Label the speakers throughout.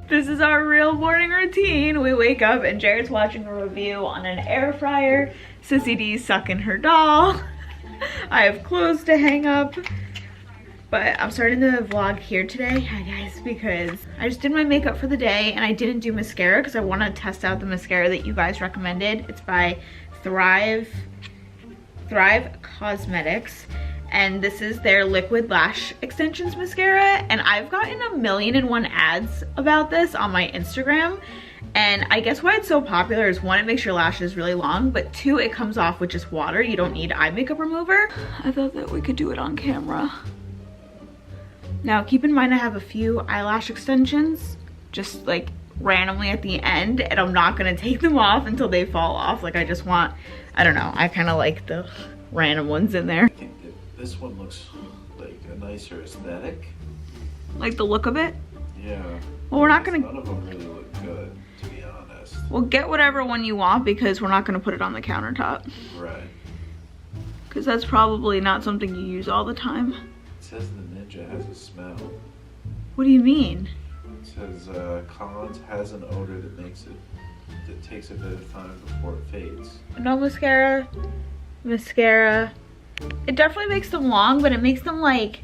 Speaker 1: This is our real morning routine. We wake up and Jared's watching a review on an air fryer. Sissy D's sucking her doll. I have clothes to hang up. But I'm starting the vlog here today, hi guys, because I just did my makeup for the day and I didn't do mascara because I want to test out the mascara that you guys recommended. It's by Thrive Cosmetics. And this is their liquid lash extensions mascara, and I've gotten 1,000,001 ads about this on my Instagram. And I guess why it's so popular is 1, it makes your lashes really long, but 2, it comes off with just water. You don't need eye makeup remover. I thought that we could do it on camera. Now keep in mind I have a few eyelash extensions just like randomly at the end, and I'm not gonna take them off until they fall off. Like I just want, I don't know, I kind of like the random ones in there.
Speaker 2: This one looks like a nicer aesthetic.
Speaker 1: Like the look of it?
Speaker 2: Yeah.
Speaker 1: Well, we're not gonna...
Speaker 2: None of them really look good, to be honest.
Speaker 1: Well, get whatever one you want because we're not gonna put it on the countertop.
Speaker 2: Right.
Speaker 1: Because that's probably not something you use all the time.
Speaker 2: It says the Ninja has a smell.
Speaker 1: What do you mean?
Speaker 2: It says Collins has an odor that takes a bit of time before it fades.
Speaker 1: No mascara. It definitely makes them long, but it makes them like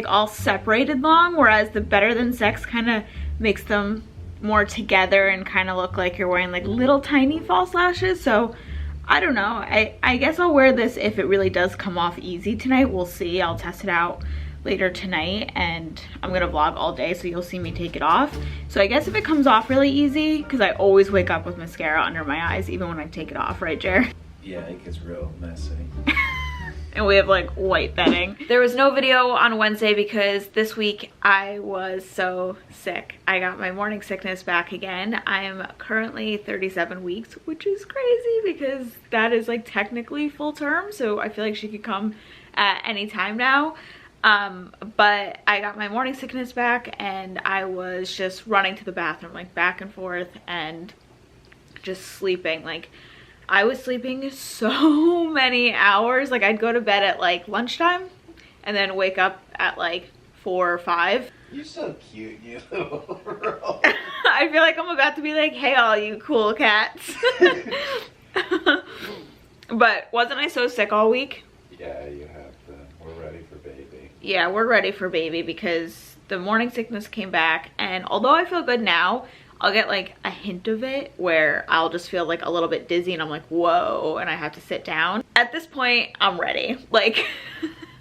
Speaker 1: all separated long, whereas the Better Than Sex kind of makes them more together and kind of look like you're wearing like little tiny false lashes. So I don't know, I guess I'll wear this if it really does come off easy tonight. We'll see. I'll test it out later tonight, and I'm gonna vlog all day, so you'll see me take it off. So I guess if it comes off really easy, because I always wake up with mascara under my eyes even when I take it off, right Jer?
Speaker 2: Yeah, it gets real messy.
Speaker 1: And we have like white bedding. There was no video on Wednesday because this week I was so sick. I got my morning sickness back again. I am currently 37 weeks, which is crazy because that is like technically full term. So I feel like she could come at any time now. But I got my morning sickness back and I was just running to the bathroom like back and forth and just sleeping. Like I was sleeping so many hours. Like I'd go to bed at like lunchtime and then wake up at like 4 or 5.
Speaker 2: You're so cute, you little girl.
Speaker 1: I feel like I'm about to be like, hey all you cool cats. But wasn't I so sick all week?
Speaker 2: Yeah, you have to. We're ready for baby.
Speaker 1: Yeah, we're ready for baby because the morning sickness came back, and although I feel good now, I'll get like a hint of it where I'll just feel like a little bit dizzy and I'm like, whoa, and I have to sit down. At this point, I'm ready. Like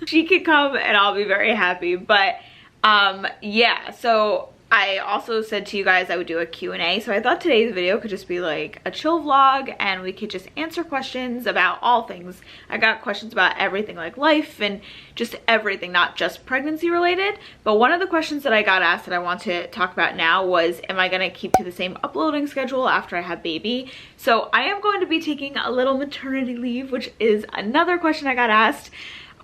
Speaker 1: she could come and I'll be very happy. But yeah, so I also said to you guys I would do a Q&A. So I thought today's video could just be like a chill vlog and we could just answer questions about all things. I got questions about everything, like life and just everything, not just pregnancy related. But one of the questions that I got asked that I want to talk about now was, am I gonna keep to the same uploading schedule after I have baby? So I am going to be taking a little maternity leave, which is another question I got asked.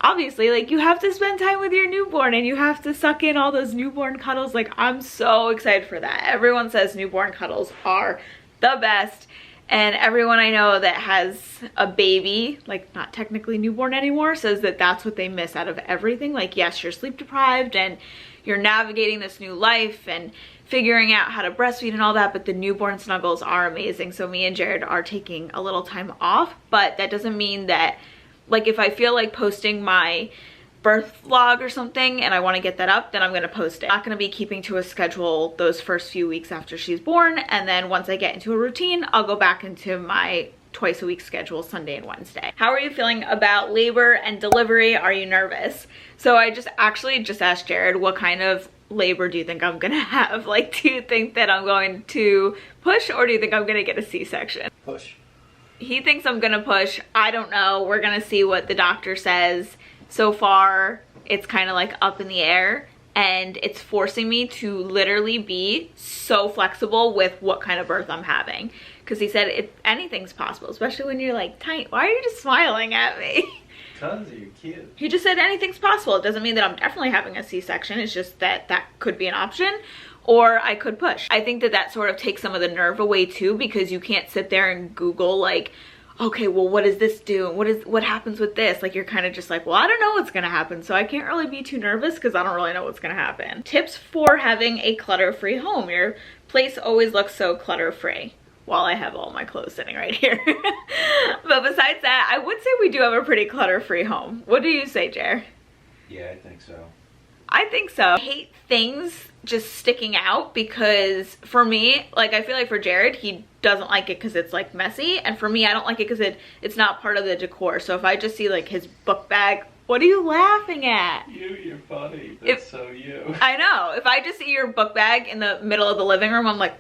Speaker 1: Obviously, like you have to spend time with your newborn and you have to suck in all those newborn cuddles. Like I'm so excited for that. Everyone says newborn cuddles are the best, and everyone I know that has a baby, like not technically newborn anymore, says that that's what they miss out of everything. Like yes, you're sleep deprived and you're navigating this new life and figuring out how to breastfeed and all that, but the newborn snuggles are amazing. So me and Jared are taking a little time off, but that doesn't mean that, like if I feel like posting my birth vlog or something and I want to get that up, then I'm going to post it. I'm not going to be keeping to a schedule those first few weeks after she's born, and then once I get into a routine, I'll go back into my twice a week schedule, Sunday and Wednesday. How are you feeling about labor and delivery? Are you nervous? So I just asked Jared, what kind of labor do you think I'm gonna have? Like, do you think that I'm going to push, or do you think I'm gonna get a C-section?
Speaker 2: Push.
Speaker 1: He thinks I'm gonna push. I don't know. We're gonna see what the doctor says. So far, it's kind of like up in the air, and it's forcing me to literally be so flexible with what kind of birth I'm having. Because he said anything's possible, especially when you're like tight. Why are you just smiling at me?
Speaker 2: Because you're cute.
Speaker 1: He just said anything's possible. It doesn't mean that I'm definitely having a C-section. It's just that that could be an option, or I could push. I think that that sort of takes some of the nerve away too, because you can't sit there and Google like, okay, well, what does this do? What happens with this? Like, you're kind of just like, well, I don't know what's gonna happen, so I can't really be too nervous because I don't really know what's gonna happen. Tips for having a clutter-free home. Your place always looks so clutter-free. While I have all my clothes sitting right here. But besides that, I would say we do have a pretty clutter-free home. What do you say, Jer?
Speaker 2: Yeah, I think so.
Speaker 1: I think so. I hate things just sticking out because for me, like I feel like for Jared, he doesn't like it because it's like messy. And for me, I don't like it because it's not part of the decor. So if I just see like his book bag, what are you laughing at?
Speaker 2: You're funny. That's so you.
Speaker 1: I know. If I just see your book bag in the middle of the living room, I'm like,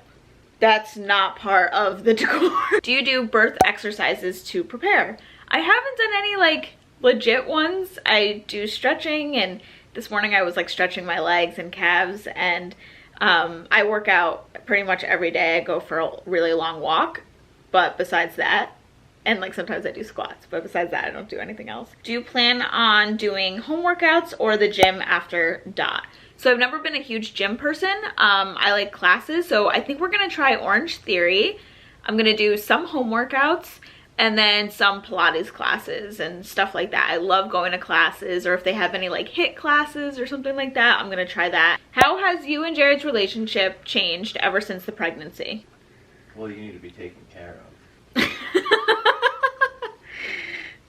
Speaker 1: that's not part of the decor. Do you do birth exercises to prepare? I haven't done any like legit ones. I do stretching, and this morning I was like stretching my legs and calves, and I work out pretty much every day. I go for a really long walk, but besides that, and like sometimes I do squats, but besides that I don't do anything else. Do you plan on doing home workouts or the gym after Dot? So I've never been a huge gym person. I like classes, so I think we're gonna try Orange Theory. I'm gonna do some home workouts and then some Pilates classes and stuff like that. I love going to classes, or if they have any like HIIT classes or something like that, I'm gonna try that. How has you and Jared's relationship changed ever since the pregnancy?
Speaker 2: Well, you need to be taken care of.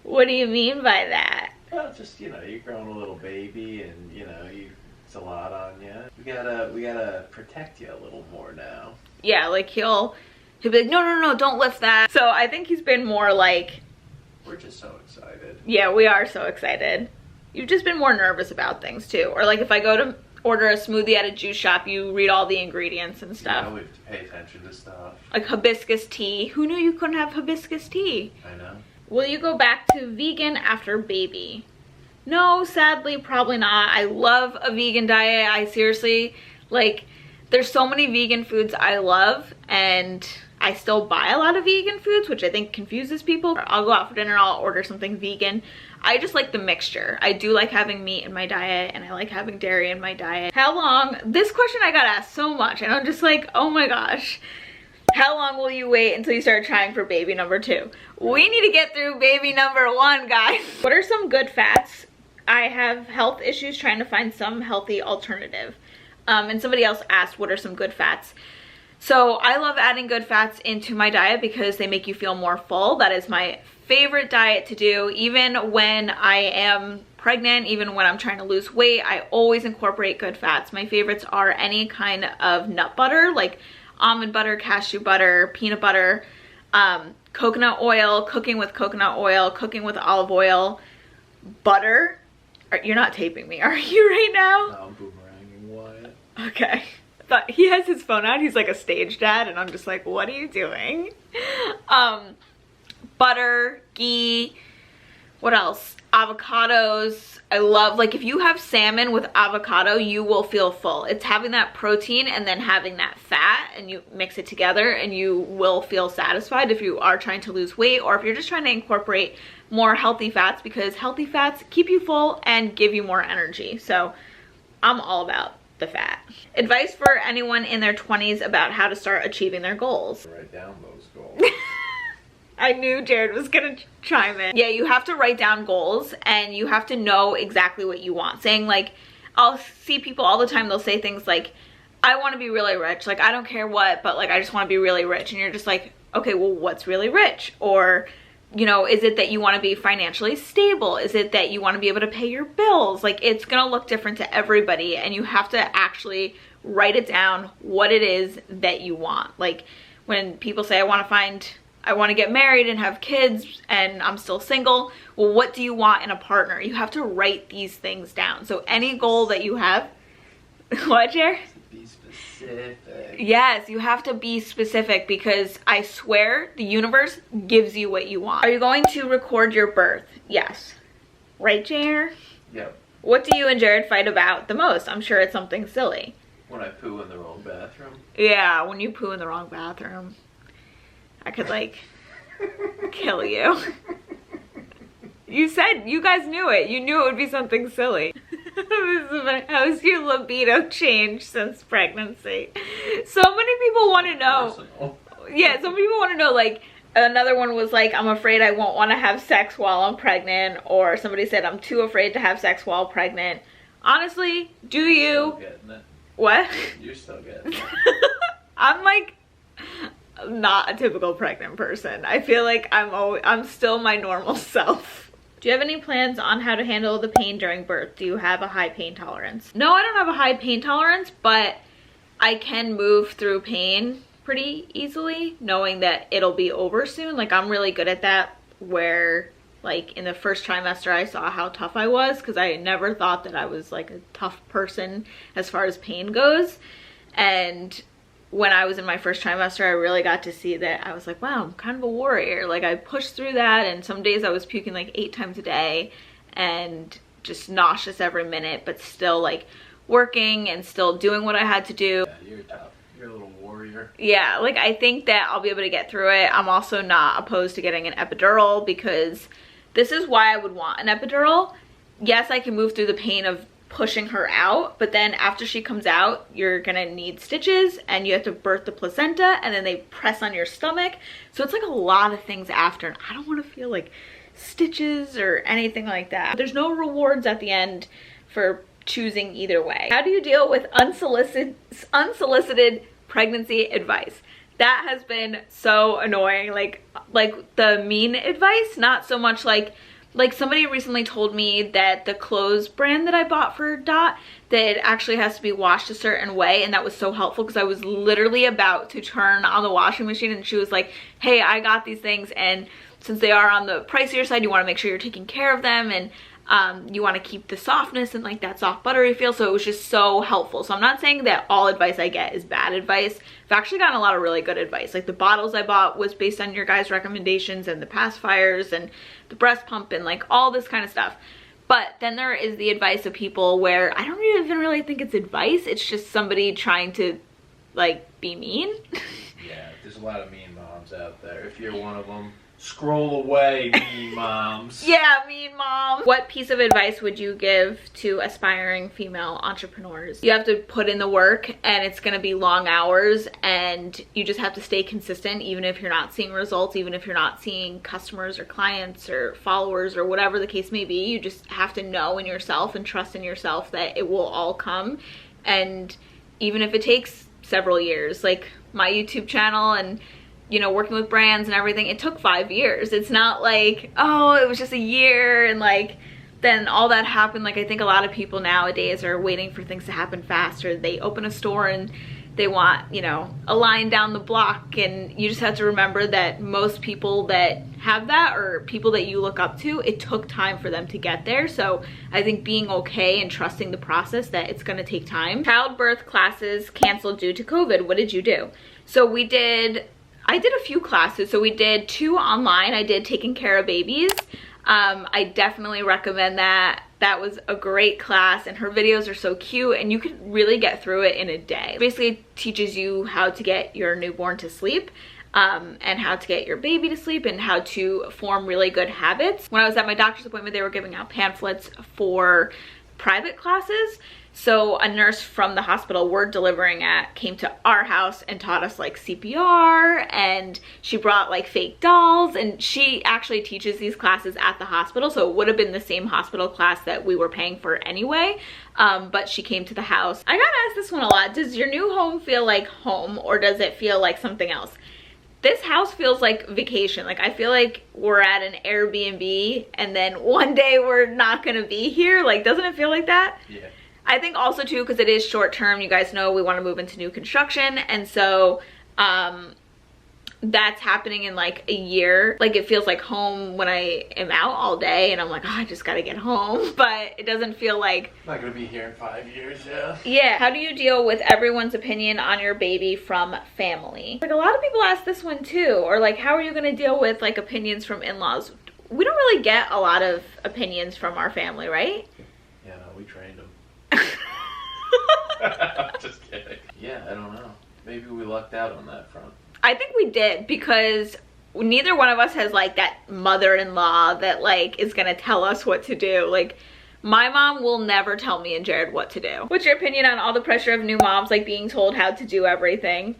Speaker 1: What do you mean by that?
Speaker 2: Well, just, you know, you're growing a little baby, and you know, it's a lot on you. We gotta protect you a little more now.
Speaker 1: Yeah, like he'll be like, no, don't lift that. So I think he's been more like,
Speaker 2: we're just so excited.
Speaker 1: Yeah, we are so excited. You've just been more nervous about things too. Or like if I go to order a smoothie at a juice shop, you read all the ingredients and stuff.
Speaker 2: Yeah, we have to pay attention to stuff.
Speaker 1: Like hibiscus tea. Who knew you couldn't have hibiscus tea?
Speaker 2: I know.
Speaker 1: Will you go back to vegan after baby? No, sadly, probably not. I love a vegan diet. I seriously, like, there's so many vegan foods I love, and I still buy a lot of vegan foods, which I think confuses people. I'll go out for dinner, I'll order something vegan. I just like the mixture. I do like having meat in my diet, and I like having dairy in my diet. How long, this question I got asked so much, and I'm just like, oh my gosh. How long will you wait until you start trying for baby number 2? We need to get through baby number 1, guys. What are some good fats? I have health issues trying to find some healthy alternative. And somebody else asked, what are some good fats? So I love adding good fats into my diet because they make you feel more full. That is my favorite diet to do. Even when I am pregnant, even when I'm trying to lose weight, I always incorporate good fats. My favorites are any kind of nut butter, like almond butter, cashew butter, peanut butter, coconut oil, cooking with coconut oil, cooking with olive oil, butter. You're not taping me, are you right now?
Speaker 2: No, I'm boomeranging Wyatt.
Speaker 1: Okay. But he has his phone out. He's like a stage dad, and I'm just like, what are you doing? Butter, ghee, what else? Avocados. I love, like, if you have salmon with avocado, you will feel full. It's having that protein and then having that fat, and you mix it together and you will feel satisfied if you are trying to lose weight, or if you're just trying to incorporate more healthy fats, because healthy fats keep you full and give you more energy. So I'm all about the fat. Advice for anyone in their 20s about how to start achieving their goals.
Speaker 2: Write down those goals.
Speaker 1: I knew Jared was gonna chime in. Yeah, you have to write down goals, and you have to know exactly what you want. Saying like, I'll see people all the time, they'll say things like, I want to be really rich. Like, I don't care what, but like, I just want to be really rich. And you're just like, okay, well, what's really rich? Or, you know, is it that you want to be financially stable? Is it that you want to be able to pay your bills? Like, it's gonna look different to everybody, and you have to actually write it down what it is that you want. Like, when people say, I want to get married and have kids and I'm still single. Well, what do you want in a partner? You have to write these things down. So any goal that you have, what, Jer?
Speaker 2: Be specific.
Speaker 1: Yes, you have to be specific, because I swear the universe gives you what you want. Are you going to record your birth? Yes. Right, Jer?
Speaker 2: Yep.
Speaker 1: What do you and Jared fight about the most? I'm sure it's something silly.
Speaker 2: When I poo in the wrong bathroom.
Speaker 1: Yeah, when you poo in the wrong bathroom. I could like kill you. You said, you guys knew it. You knew it would be something silly. How's your libido changed since pregnancy? So many people want to know.
Speaker 2: Personal.
Speaker 1: Yeah, some people want to know, like, Another one was like, I'm afraid I won't want to have sex while I'm pregnant, or somebody said I'm too afraid to have sex while pregnant. Honestly, do you?
Speaker 2: Still getting it.
Speaker 1: What?
Speaker 2: You're still getting it.
Speaker 1: I'm like not a typical pregnant person. I feel like I'm still my normal self. Do you have any plans on how to handle the pain during birth? Do you have a high pain tolerance? No, I don't have a high pain tolerance, but I can move through pain pretty easily, knowing that it'll be over soon. Like, I'm really good at that, where like in the first trimester I saw how tough I was, because I never thought that I was like a tough person as far as pain goes. And when I was in my first trimester, I really got to see that. I was like, wow, I'm kind of a warrior. Like, I pushed through that, and some days I was puking like 8 times a day and just nauseous every minute, but still like working and still doing what I had to do.
Speaker 2: Yeah, you're tough. You're a little warrior.
Speaker 1: Yeah, like I think that I'll be able to get through it. I'm also not opposed to getting an epidural, because this is why I would want an epidural. Yes, I can move through the pain of pushing her out, but then after she comes out, you're gonna need stitches, and you have to birth the placenta, and then they press on your stomach. So it's like a lot of things after, and I don't want to feel like stitches or anything like that. There's no rewards at the end for choosing either way. How do you deal with unsolicited pregnancy advice? That has been so annoying. Like the mean advice, not so much like somebody recently told me that the clothes brand that I bought for Dot, that it actually has to be washed a certain way, and that was so helpful, because I was literally about to turn on the washing machine and she was like, hey, I got these things, and since they are on the pricier side, you want to make sure you're taking care of them, and you want to keep the softness and like that soft buttery feel. So it was just so helpful. So I'm not saying that all advice I get is bad advice. I've actually gotten a lot of really good advice. Like the bottles I bought was based on your guys' recommendations, and the pacifiers and the breast pump and like all this kind of stuff. But then there is the advice of people where I don't even really think it's advice. It's just somebody trying to like be mean.
Speaker 2: Yeah, there's a lot of mean moms out there. If you're one of them, scroll away, mean moms.
Speaker 1: Yeah, mean mom. What piece of advice would you give to aspiring female entrepreneurs? You have to put in the work, and it's gonna be long hours, and you just have to stay consistent, even if you're not seeing results, even if you're not seeing customers or clients or followers or whatever the case may be. You just have to know in yourself and trust in yourself that it will all come. And even if it takes several years, like my YouTube channel and you know, working with brands and everything, it took 5 years. It's not like, oh, it was just a year and like then all that happened. Like, I think a lot of people nowadays are waiting for things to happen faster. They open a store and they want, you know, a line down the block, and you just have to remember that most people that have that, or people that you look up to, it took time for them to get there. So I think being okay and trusting the process, that it's going to take time. Childbirth classes canceled due to COVID. What did you do? So I did a few classes. So we did 2 online. I did Taking Care of Babies. I definitely recommend that. That was a great class, and her videos are so cute, and you could really get through it in a day. Basically, it teaches you how to get your newborn to sleep, and how to get your baby to sleep, and how to form really good habits. When I was at my doctor's appointment, they were giving out pamphlets for private classes. So a nurse from the hospital we're delivering at came to our house and taught us like CPR, and she brought like fake dolls, and she actually teaches these classes at the hospital. So it would have been the same hospital class that we were paying for anyway, but she came to the house. I got asked this one a lot. Does your new home feel like home, or does it feel like something else? This house feels like vacation. Like, I feel like we're at an Airbnb and then one day we're not gonna be here. Like, doesn't it feel like that?
Speaker 2: Yeah.
Speaker 1: I think also too, because it is short term, you guys know we want to move into new construction, and so that's happening in like a year. Like, it feels like home when I am out all day and I'm like, oh, I just gotta get home, but it doesn't feel like
Speaker 2: I'm not gonna be here in 5 years.
Speaker 1: Yeah. How do you deal with everyone's opinion on your baby from family? Like, a lot of people ask this one too, or like, how are you gonna deal with like opinions from in-laws? We don't really get a lot of opinions from our family, right?
Speaker 2: Yeah, no, we trained them. Just kidding. Yeah, I don't know. Maybe we lucked out on that front.
Speaker 1: I think we did, because neither one of us has like that mother-in-law that like is gonna tell us what to do. Like, my mom will never tell me and Jared what to do. What's your opinion on all the pressure of new moms, like being told how to do everything?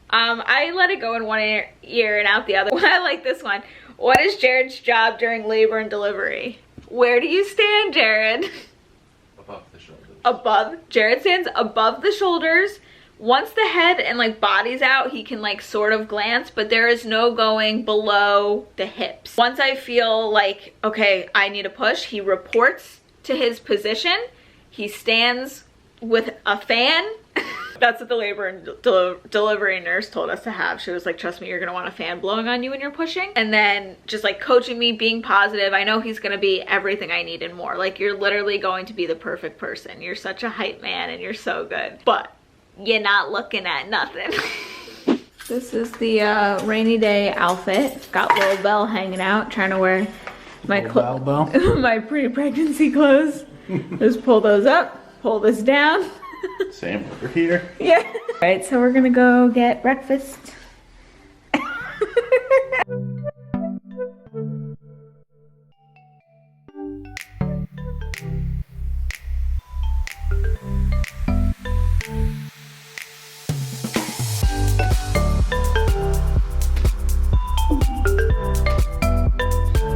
Speaker 1: I let it go in one ear and out the other. I like this one. What is Jared's job during labor and delivery? Where do you stand, Jared?
Speaker 2: Above the shoulders.
Speaker 1: Above. Jared stands above the shoulders. Once the head and like body's out, he can like sort of glance, but there is no going below the hips. Once I feel like, okay, I need a push, he reports to his position. He stands with a fan. That's what the labor and delivery nurse told us to have. She was like, trust me, you're gonna want a fan blowing on you when you're pushing. And then just like coaching me, being positive. I know he's gonna be everything I need and more. Like, you're literally going to be the perfect person. You're such a hype man and you're so good. But you're not looking at nothing. This is the rainy day outfit. Got little Belle hanging out, trying to wear my my pre-pregnancy clothes. Just pull those up, pull this down.
Speaker 2: Same over here.
Speaker 1: Yeah. All right, so we're gonna go get breakfast.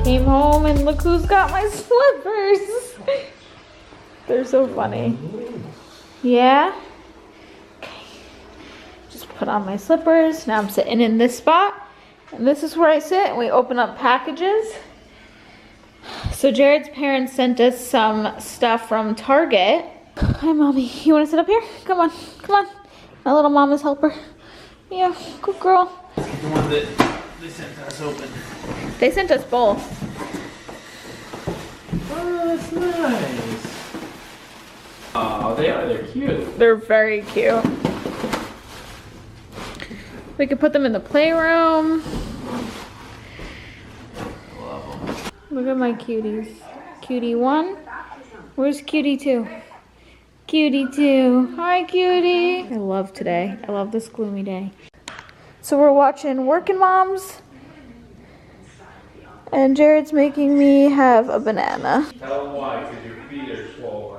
Speaker 1: Came home and look who's got my slippers. They're so funny. Yeah? Okay. Just put on my slippers. Now I'm sitting in this spot. And this is where I sit and we open up packages. So Jared's parents sent us some stuff from Target. Hi, Mommy. You want to sit up here? Come on. Come on. My little mama's helper. Yeah, good girl.
Speaker 2: The one that they sent us open.
Speaker 1: They sent us both.
Speaker 2: Oh, that's nice. Oh, they're cute.
Speaker 1: They're very cute. We could put them in the playroom.
Speaker 2: Love them.
Speaker 1: Look at my cuties. Cutie 1. Where's cutie 2? Cutie 2. Hi, cutie. I love today. I love this gloomy day. So we're watching Working Moms. And Jared's making me have a banana.
Speaker 2: Tell them why, because your feet are swollen.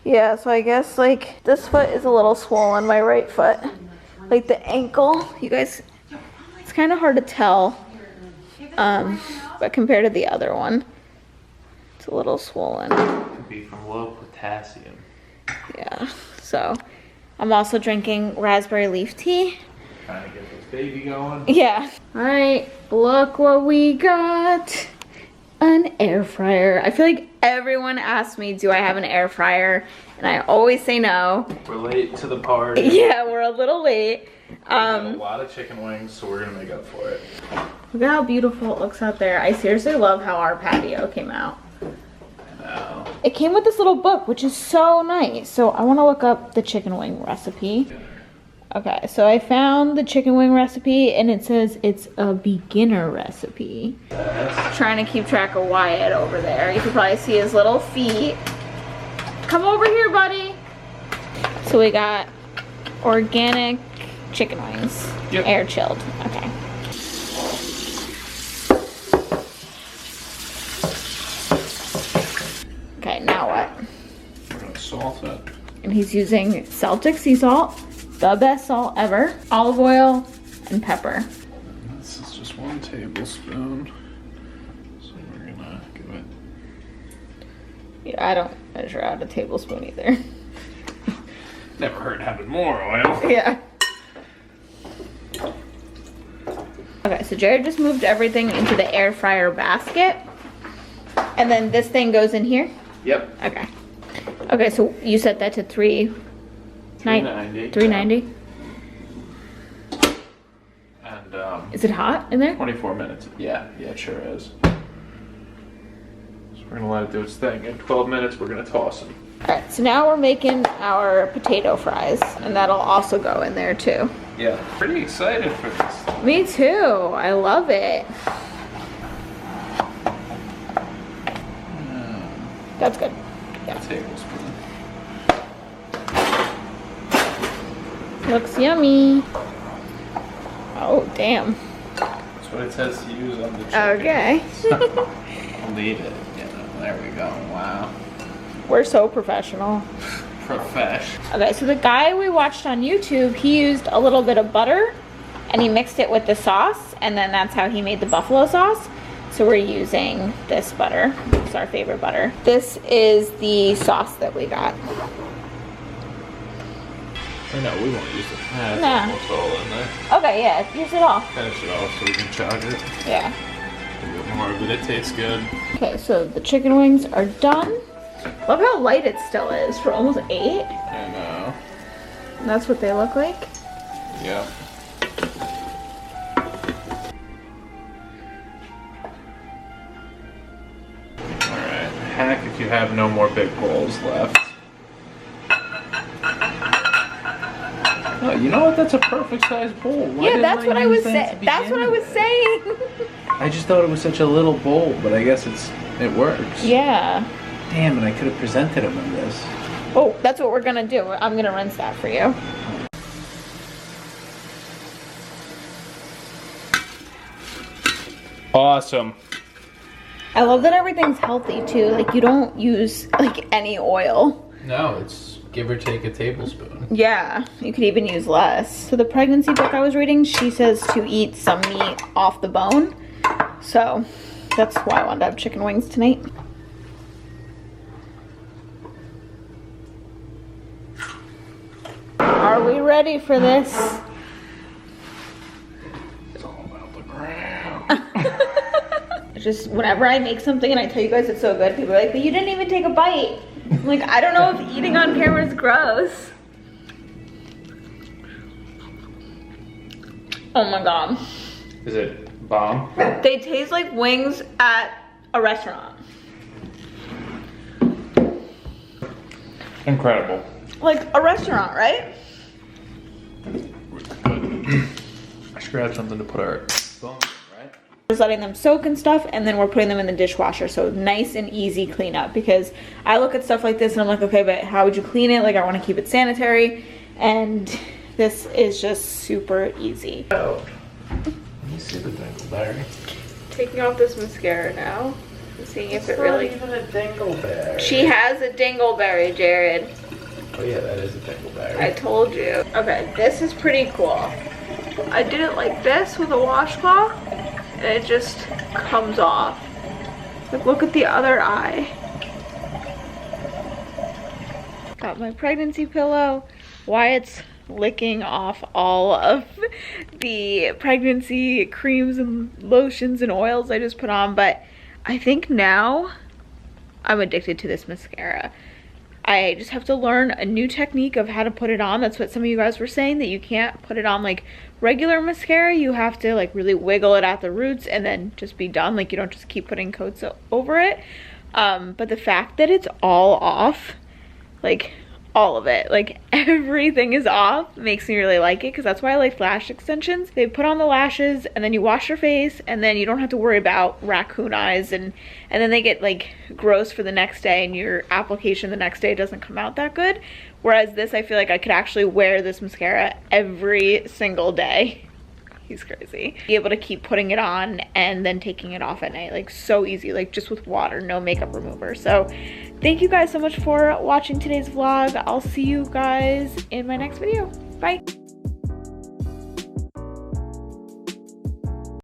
Speaker 1: Yeah, so I guess like this foot is a little swollen, my right foot. Like the ankle, you guys, it's kind of hard to tell. But compared to the other one, it's a little swollen.
Speaker 2: Could be from low potassium.
Speaker 1: Yeah, so I'm also drinking raspberry leaf tea.
Speaker 2: Trying to get this baby going.
Speaker 1: Yeah. All right, look what we got. An air fryer. I feel like everyone asks me, do I have an air fryer? And I always say no.
Speaker 2: We're late to the party.
Speaker 1: Yeah, we're a little late.
Speaker 2: We got a lot of chicken wings, so we're gonna make up for it.
Speaker 1: Look at how beautiful it looks out there. I seriously love how our patio came out.
Speaker 2: I know.
Speaker 1: It came with this little book, which is so nice. So I want to look up the chicken wing recipe. Okay, so I found the chicken wing recipe and it says it's a beginner recipe. Trying to keep track of Wyatt over there. You can probably see his little feet. Come over here, buddy. So we got organic chicken wings.
Speaker 2: Yep.
Speaker 1: Air chilled. Okay. Okay, now what?
Speaker 2: We're gonna salt it.
Speaker 1: And he's using Celtic sea salt, the best salt ever, olive oil, and pepper.
Speaker 2: This is just 1 tablespoon. So we're gonna give it.
Speaker 1: Yeah, I don't measure out a tablespoon either.
Speaker 2: Never heard having more oil.
Speaker 1: Yeah. Okay, so Jared just moved everything into the air fryer basket. And then this thing goes in here?
Speaker 2: Yep.
Speaker 1: Okay. Okay, so you set that to 390. 390?
Speaker 2: And
Speaker 1: Is it hot in there?
Speaker 2: 24 minutes. Yeah, it sure is. So we're gonna let it do its thing. In 12 minutes, we're gonna toss them.
Speaker 1: Alright, so now we're making our potato fries. And that'll also go in there too.
Speaker 2: Yeah. Pretty excited for this.
Speaker 1: Me too. I love it. That's good.
Speaker 2: A tablespoon.
Speaker 1: Looks yummy. Oh, damn.
Speaker 2: That's what it says to use on the chicken.
Speaker 1: Okay.
Speaker 2: Leave it. There we go. Wow.
Speaker 1: We're so professional.
Speaker 2: Profesh.
Speaker 1: Okay, so the guy we watched on YouTube, he used a little bit of butter and he mixed it with the sauce, and then that's how he made the buffalo sauce. So we're using this butter. It's our favorite butter. This is the sauce that we got.
Speaker 2: Oh, no, we won't use it.
Speaker 1: Nah.
Speaker 2: It's all in there.
Speaker 1: Okay, yeah, use it all.
Speaker 2: Finish it off so we can charge it.
Speaker 1: Yeah.
Speaker 2: A bit more, but it tastes good.
Speaker 1: Okay, so the chicken wings are done. Look how light it still is for almost 8.
Speaker 2: I know.
Speaker 1: And that's what they look like.
Speaker 2: Yeah. Alright, hack if you have no more big bowls left. Oh, you know what? That's a perfect size bowl.
Speaker 1: Yeah, that's what I was saying. That's what I was saying.
Speaker 2: I just thought it was such a little bowl, but I guess it works.
Speaker 1: Yeah.
Speaker 2: Damn it, I could have presented him in this.
Speaker 1: Oh, that's what we're gonna do. I'm gonna rinse that for you.
Speaker 2: Awesome.
Speaker 1: I love that everything's healthy too. Like you don't use like any oil.
Speaker 2: No, it's give or take a tablespoon.
Speaker 1: Yeah, you could even use less. So the pregnancy book I was reading, she says to eat some meat off the bone. So that's why I wanted to have chicken wings tonight. Are we ready for this?
Speaker 2: It's all about the ground.
Speaker 1: Just whenever I make something and I tell you guys it's so good, people are like, but you didn't even take a bite. I'm like, I don't know if eating on camera is gross. Oh my god.
Speaker 2: Is it bomb?
Speaker 1: They taste like wings at a restaurant.
Speaker 2: Incredible.
Speaker 1: Like a restaurant, right?
Speaker 2: I should grab something to put our bones in, right?
Speaker 1: Just letting them soak and stuff, and then we're putting them in the dishwasher, so nice and easy cleanup. Because I look at stuff like this and I'm like, okay, but how would you clean it? Like I want to keep it sanitary, and this is just super easy.
Speaker 2: Oh, let me see the dingleberry.
Speaker 1: Taking off this mascara now, and seeing if it
Speaker 2: Not
Speaker 1: really.
Speaker 2: even a dingleberry.
Speaker 1: She has a dingleberry, Jared.
Speaker 2: Oh yeah, that is a dingleberry.
Speaker 1: I told you. Okay, this is pretty cool. I did it like this with a washcloth, and it just comes off. Like, look at the other eye. Got my pregnancy pillow. Wyatt's licking off all of the pregnancy creams and lotions and oils I just put on, but I think now I'm addicted to this mascara. I just have to learn a new technique of how to put it on. That's what some of you guys were saying, that you can't put it on like regular mascara. You have to like really wiggle it at the roots and then just be done. Like you don't just keep putting coats over it. But the fact that it's all off, like all of it, like everything is off, makes me really like it, because that's why I like lash extensions. They put on the lashes and then you wash your face and then you don't have to worry about raccoon eyes, and then they get like gross for the next day and your application the next day doesn't come out that good. Whereas this, I feel like I could actually wear this mascara every single day. He's crazy. Be able to keep putting it on and then taking it off at night, like so easy, like just with water, no makeup remover. So thank you guys so much for watching today's vlog. I'll see you guys in my next video. Bye.